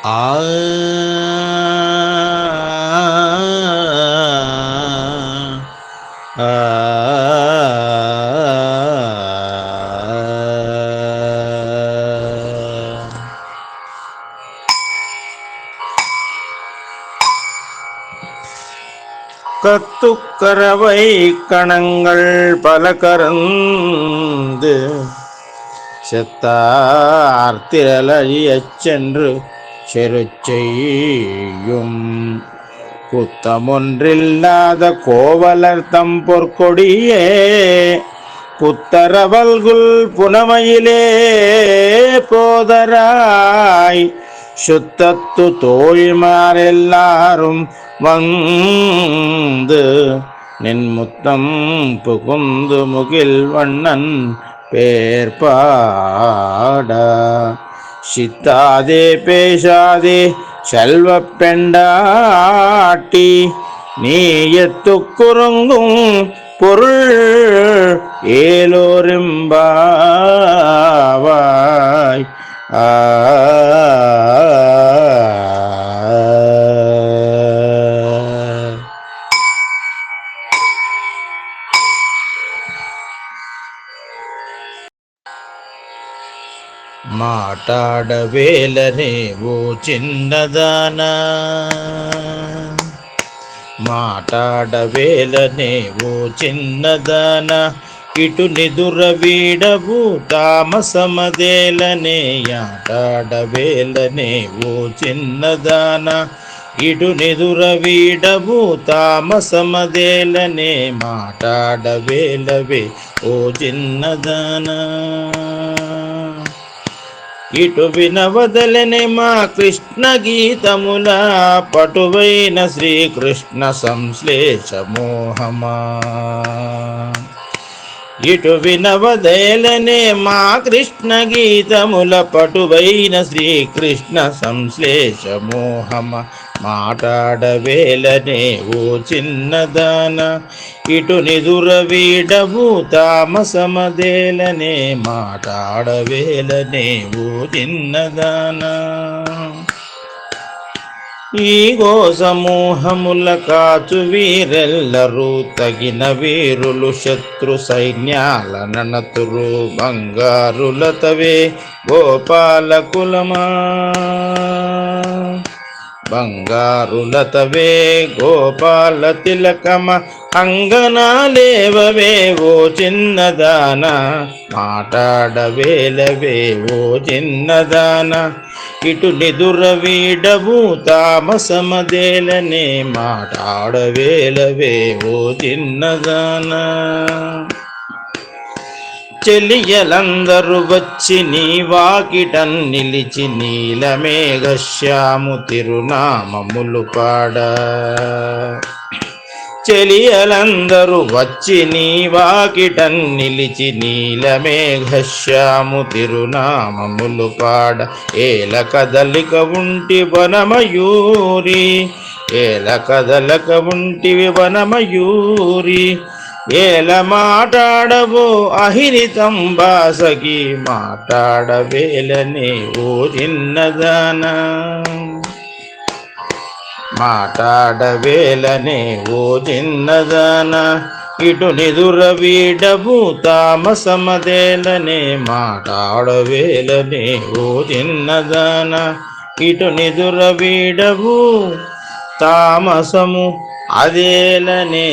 ఆ கத்துக்கரவை கணங்கள் பல கறந்து செத்தார் திரளழியச் சென்று செருச்செய்யும் குத்தமொன்றில்லாத கோவலர் தம் பொற்கொடியே புத்தரவல்குல் புனமையிலே போதராய் சுத்தத்து தோழிமாரெல்லாரும் வந்து நின் முத்தம் புகுந்து முகில் வண்ணன் பேர்பாட சித்தாதே பேசாதே செல்வ பெண்டாட்டி நீ எத்துக்குறுங்கும் பொருள் ஏலோரிம்பாவாய் మాటాడవేలనే ఓ చిన్నదానా మాటాడవేలనే ఓ చిన్నదానా ఇటు నిదుర వీడవు తామసమదేలనే ఆటాడవేలనే ఓ చిన్నదానా ఇటు నిదుర వీడవు తామసమదేలనే మాటాడవేలవే ఓ చిన్నదానా ఇటు వినవదలనే మా కృష్ణ గీతముల పటువైన శ్రీకృష్ణ సంశ్లేష మోహమా ఇటు వినవదలనే మా కృష్ణ గీతముల పటువైన శ్రీకృష్ణ సంశ్లేష మోహమ మాటాడవేలనే ఓ చిన్నదాన ఇటు నిదుర వీడవు తామసమదేలనే మాటాడవేలనే ఓ చిన్నదానా ఈగో సమూహముల కాచు వీరెల్లరూ తగిన వీరులు శత్రు సైన్యాల ననతురు బంగారులతవే గోపాలకులమా బంగారులతవే గోపాల తిలకమ అంగనాలేవవే ఓ చిన్నదాన మాటాడవేలవే ఓ చిన్నదాన ఇటు నిదుర వీడవు తామసమదేలనే మాటాడవేలవే ఓ చిన్నదానా చెలియలందరూ వచ్చి నీ వాకిటన్ నిలిచి నీలమేఘశ్యాము తిరునామములు పాడ చెలియలందరూ వచ్చి నీ వాకిటన్ నిలిచి నీలమేఘశ్యాము తిరునామములు పాడ ఏల కదలిక ఉంటి వనమయూరి ఏల కదలక ఉంటివి వనమయూరి ఏల మాటాడవో అహిరితం బాసకి మాటాడవేలనే ఓ చిన్నదానా మాటాడవేలనే ఓ చిన్నదానా ఇటు నిదుర వీడవు తామసమదేలనే మాటాడవేలనే ఓ చిన్నదానా ఇటు నిదుర వీడవు తామసము అదేలనే